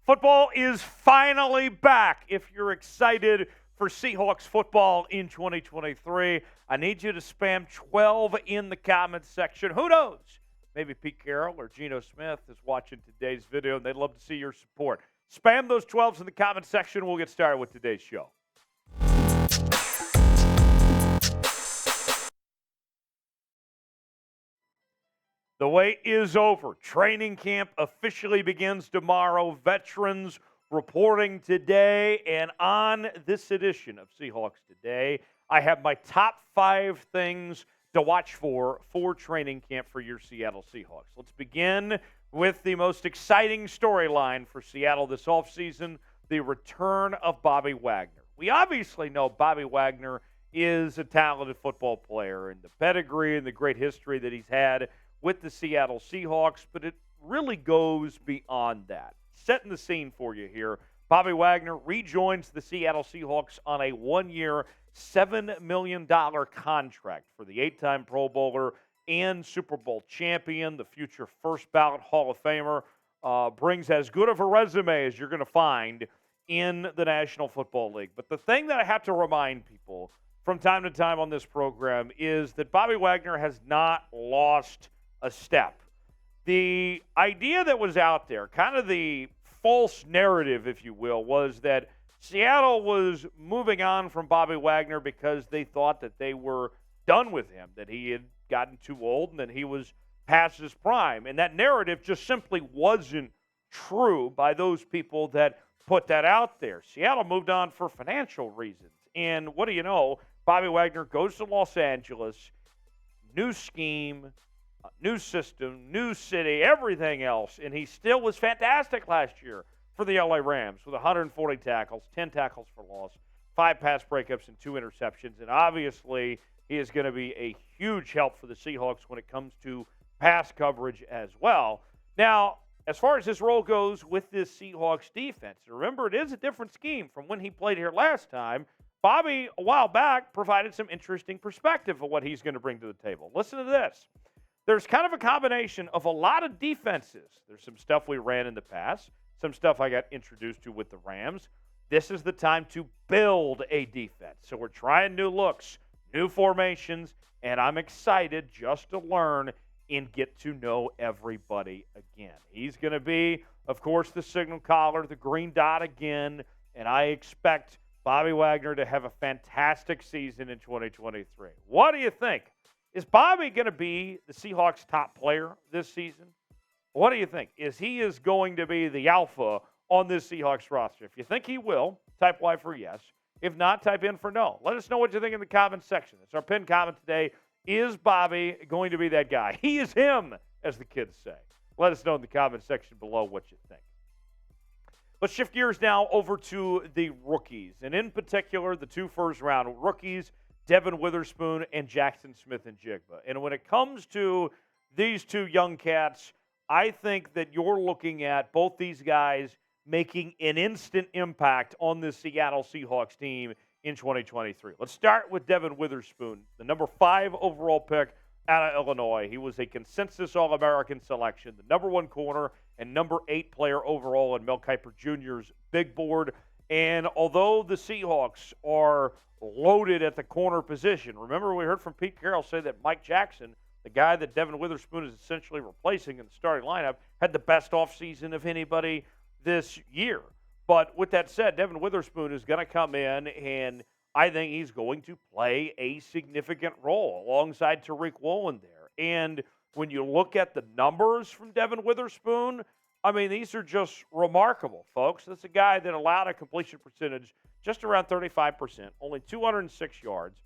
Football is finally back. If you're excited for Seahawks football in 2023, I need you to spam 12 in the comments section. Who knows? Maybe Pete Carroll or Geno Smith is watching today's video, and they'd love to see your support. Spam those 12s in the comments section. We'll get started with today's show. The wait is over. Training camp officially begins tomorrow. Veterans reporting today. And on this edition of Seahawks Today, I have my top 5 things to watch for training camp for your Seattle Seahawks. Let's begin with the most exciting storyline for Seattle this offseason, the return of Bobby Wagner. We obviously know Bobby Wagner is a talented football player, and the pedigree and the great history that he's had with the Seattle Seahawks, but it really goes beyond that. Setting the scene for you here, Bobby Wagner rejoins the Seattle Seahawks on a 1-year, $7 million contract for the 8-time Pro Bowler and Super Bowl champion, the future first ballot Hall of Famer. Brings as good of a resume as you're going to find in the National Football League. But the thing that I have to remind people from time to time on this program is that Bobby Wagner has not lost a step. The idea that was out there, kind of the false narrative, if you will, was that Seattle was moving on from Bobby Wagner because they thought that they were done with him, that he had gotten too old and that he was past his prime. And that narrative just simply wasn't true by those people that put that out there. Seattle moved on for financial reasons. And what do you know? Bobby Wagner goes to Los Angeles, new scheme, new system, new city, everything else, and he still was fantastic last year for the LA Rams with 140 tackles, 10 tackles for loss, 5 pass breakups, and 2 interceptions. And obviously, he is going to be a huge help for the Seahawks when it comes to pass coverage as well. Now, as far as his role goes with this Seahawks defense, remember, it is a different scheme from when he played here last time. Bobby, a while back, provided some interesting perspective of what he's going to bring to the table. Listen to this. There's kind of a combination of a lot of defenses. There's some stuff we ran in the past, some stuff I got introduced to with the Rams. This is the time to build a defense. So we're trying new looks, new formations, and I'm excited just to learn and get to know everybody again. He's going to be, of course, the signal caller, the green dot again, and I expect Bobby Wagner to have a fantastic season in 2023. What do you think? Is Bobby going to be the Seahawks' top player this season? What do you think? Is he going to be the alpha on this Seahawks roster? If you think he will, type Y for yes. If not, type in for no. Let us know what you think in the comments section. It's our pinned comment today. Is Bobby going to be that guy? He is him, as the kids say. Let us know in the comments section below what you think. Let's shift gears now over to the rookies, and in particular, the 2 first-round rookies, Devon Witherspoon and Jaxon Smith-Njigba. And when it comes to these 2 young cats, I think that you're looking at both these guys making an instant impact on this Seattle Seahawks team in 2023. Let's start with Devon Witherspoon, the number 5 overall pick out of Illinois. He was a consensus All-American selection, the number 1 corner and number 8 player overall in Mel Kiper Jr.'s big board. And although the Seahawks are loaded at the corner position, remember we heard from Pete Carroll say that Mike Jackson, the guy that Devon Witherspoon is essentially replacing in the starting lineup, had the best offseason of anybody this year. But with that said, Devon Witherspoon is going to come in, and I think he's going to play a significant role alongside Tariq Woolen there. And when you look at the numbers from Devon Witherspoon, I mean, these are just remarkable, folks. That's a guy that allowed a completion percentage just around 35%, only 206 yards,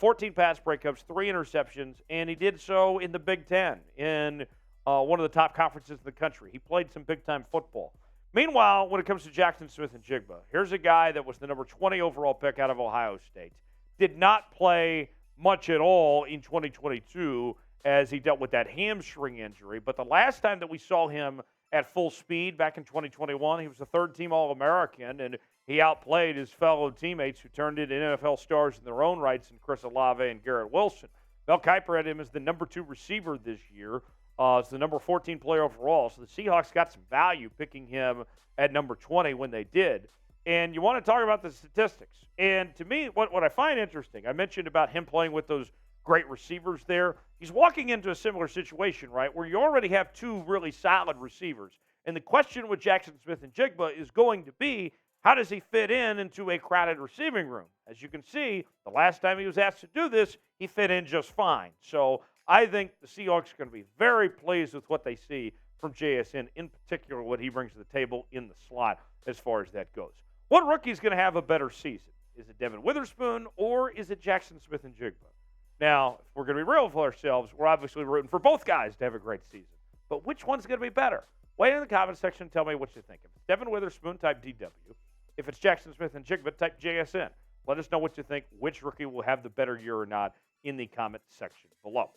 14 pass breakups, 3 interceptions, and he did so in the Big Ten, in one of the top conferences in the country. He played some big-time football. Meanwhile, when it comes to Jaxon Smith-Njigba, here's a guy that was the number 20 overall pick out of Ohio State. Did not play much at all in 2022 as he dealt with that hamstring injury. But the last time that we saw him at full speed back in 2021, he was a 3rd-team All-American, and he outplayed his fellow teammates who turned into NFL stars in their own rights in Chris Olave and Garrett Wilson. Mel Kiper had him as the number 2 receiver this year. It's the number 14 player overall. So the Seahawks got some value picking him at number 20 when they did. And you want to talk about the statistics. And to me, what I find interesting, I mentioned about him playing with those great receivers there. He's walking into a similar situation, right, where you already have two really solid receivers. And the question with Jaxon Smith-Njigba is going to be, how does he fit into a crowded receiving room? As you can see, the last time he was asked to do this, he fit in just fine. So I think the Seahawks are going to be very pleased with what they see from JSN, in particular what he brings to the table in the slot as far as that goes. What rookie is going to have a better season? Is it Devon Witherspoon or is it Jaxon Smith-Njigba? Now, if we're going to be real with ourselves, we're obviously rooting for both guys to have a great season. But which one's going to be better? Weigh in the comment section and tell me what you think. If it's Devon Witherspoon, type DW. If it's Jaxon Smith-Njigba, type JSN. Let us know what you think, which rookie will have the better year or not in the comment section below.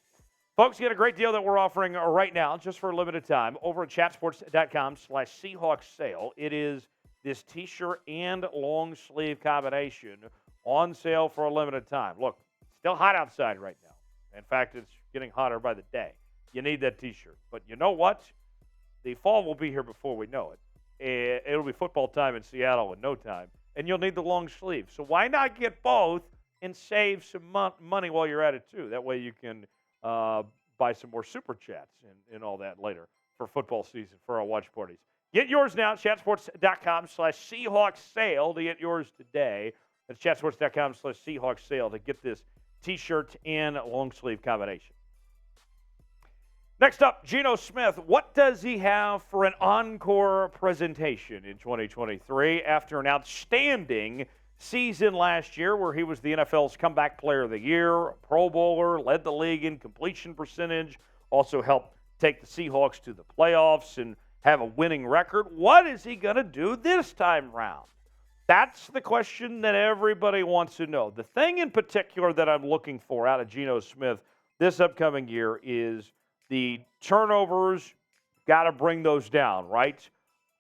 Folks, you get a great deal that we're offering right now, just for a limited time, over at chatsports.com/Seahawks sale. It is this T-shirt and long sleeve combination on sale for a limited time. Look, it's still hot outside right now. In fact, it's getting hotter by the day. You need that T-shirt. But you know what? The fall will be here before we know it. It'll be football time in Seattle in no time, and you'll need the long sleeve. So why not get both and save some money while you're at it, too? That way you can buy some more super chats and all that later for football season, for our watch parties. Get yours now at chatsports.com/Seahawks sale to get yours today. That's chatsports.com/Seahawks sale to get this T-shirt and long sleeve combination. Next up, Geno Smith. What does he have for an encore presentation in 2023 after an outstanding season last year where he was the NFL's comeback player of the year, a Pro Bowler, led the league in completion percentage, also helped take the Seahawks to the playoffs and have a winning record? What is he going to do this time around? That's the question that everybody wants to know. The thing in particular that I'm looking for out of Geno Smith this upcoming year is the turnovers. Got to bring those down, right?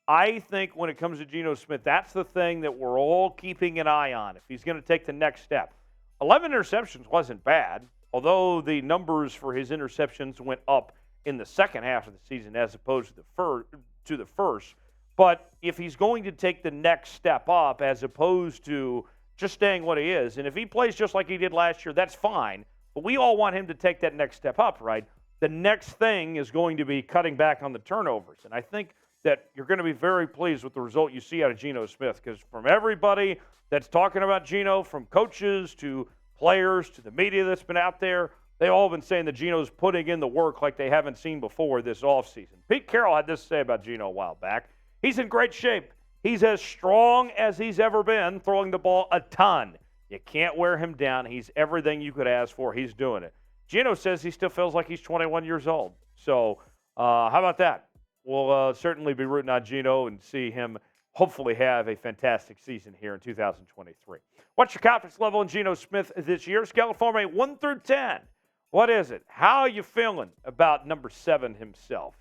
I think when it comes to Geno Smith, that's the thing that we're all keeping an eye on if he's going to take the next step. 11 interceptions wasn't bad, although the numbers for his interceptions went up in the second half of the season as opposed to the first. But if he's going to take the next step up as opposed to just staying what he is, and if he plays just like he did last year, that's fine. But we all want him to take that next step up, right? The next thing is going to be cutting back on the turnovers. And I think that you're going to be very pleased with the result you see out of Geno Smith, because from everybody that's talking about Geno, from coaches to players to the media that's been out there, they all have been saying that Geno's putting in the work like they haven't seen before this offseason. Pete Carroll had this to say about Geno a while back. He's in great shape. He's as strong as he's ever been, throwing the ball a ton. You can't wear him down. He's everything you could ask for. He's doing it. Geno says he still feels like he's 21 years old. So how about that? We'll certainly be rooting on Geno and see him hopefully have a fantastic season here in 2023. What's your confidence level in Geno Smith this year? Scale from a 1 through 10. What is it? How are you feeling about number 7 himself?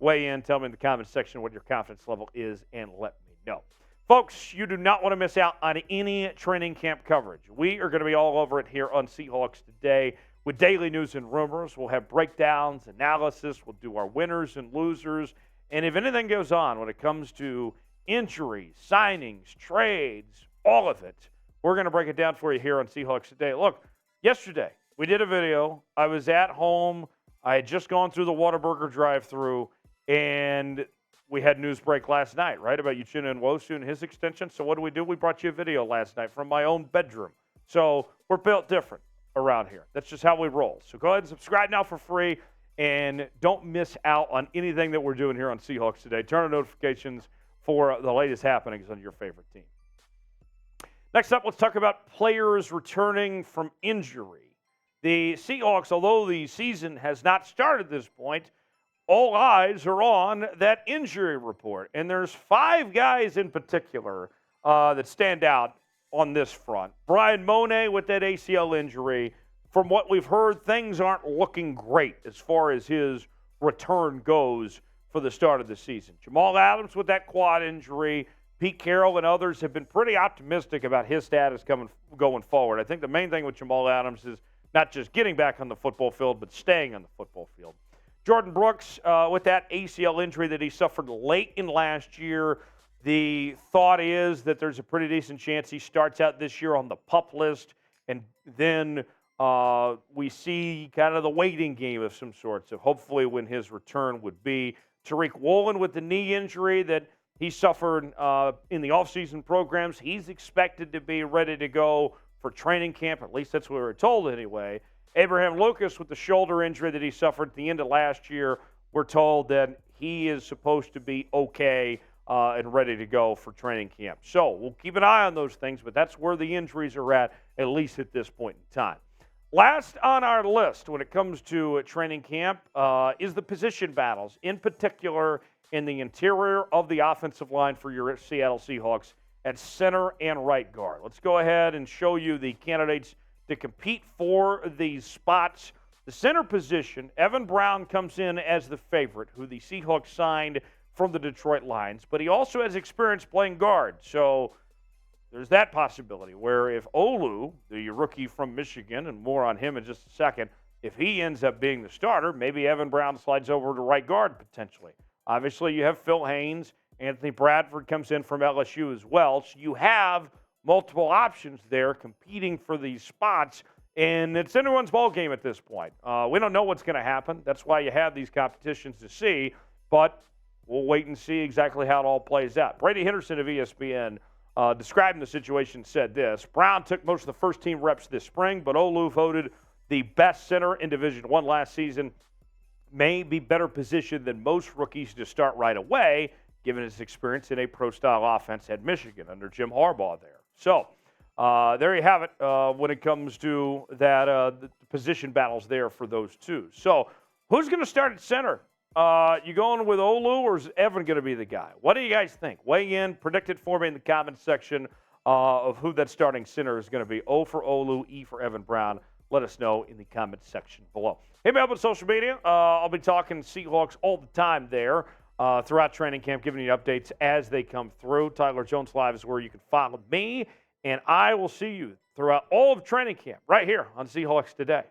Weigh in, tell me in the comment section what your confidence level is, and let me know. Folks, you do not want to miss out on any training camp coverage. We are going to be all over it here on Seahawks Today with daily news and rumors. We'll have breakdowns, analysis. We'll do our winners and losers. And if anything goes on when it comes to injuries, signings, trades, all of it, we're going to break it down for you here on Seahawks Today. Look, yesterday we did a video. I was at home. I had just gone through the Whataburger drive-thru, and we had news break last night, right, about Uchenna Nwosu and his extension. So what do? We brought you a video last night from my own bedroom. So we're built different around here. That's just how we roll. So go ahead and subscribe now for free, and don't miss out on anything that we're doing here on Seahawks Today. Turn on notifications for the latest happenings on your favorite team. Next up, let's talk about players returning from injury. The Seahawks, although the season has not started at this point, all eyes are on that injury report. And there's 5 guys in particular that stand out on this front. Bryan Mone with that ACL injury. From what we've heard, things aren't looking great as far as his return goes for the start of the season. Jamal Adams with that quad injury. Pete Carroll and others have been pretty optimistic about his status going forward. I think the main thing with Jamal Adams is not just getting back on the football field, but staying on the football field. Jordyn Brooks, with that ACL injury that he suffered late in last year, the thought is that there's a pretty decent chance he starts out this year on the PUP list, and then we see kind of the waiting game of some sorts of hopefully when his return would be. Tariq Woolen with the knee injury that he suffered in the offseason programs, he's expected to be ready to go for training camp. At least that's what we were told anyway. Abraham Lucas with the shoulder injury that he suffered at the end of last year, we're told that he is supposed to be okay and ready to go for training camp. So we'll keep an eye on those things, but that's where the injuries are at least at this point in time. Last on our list when it comes to training camp is the position battles, in particular in the interior of the offensive line for your Seattle Seahawks at center and right guard. Let's go ahead and show you the candidates to compete for these spots. The center position, Evan Brown comes in as the favorite, who the Seahawks signed from the Detroit Lions, but he also has experience playing guard. So there's that possibility where if Olu, the rookie from Michigan, and more on him in just a second, if he ends up being the starter, maybe Evan Brown slides over to right guard potentially. Obviously, you have Phil Haynes. Anthony Bradford comes in from LSU as well. So you have multiple options there competing for these spots, and it's anyone's ball game at this point. We don't know what's going to happen. That's why you have these competitions to see, but we'll wait and see exactly how it all plays out. Brady Henderson of ESPN describing the situation said this: Brown took most of the first-team reps this spring, but Olu voted the best center in Division I last season, may be better positioned than most rookies to start right away, given his experience in a pro-style offense at Michigan under Jim Harbaugh there. So there you have it when it comes to that the position battles there for those two. So who's going to start at center? You going with Olu, or is Evan going to be the guy? What do you guys think? Weigh in, predict it for me in the comments section of who that starting center is going to be. O for Olu, E for Evan Brown. Let us know in the comments section below. Hit me up on social media. I'll be talking Seahawks all the time there throughout training camp, giving you updates as they come through. Tyler Jones Live is where you can follow me, and I will see you throughout all of training camp right here on Seahawks Today.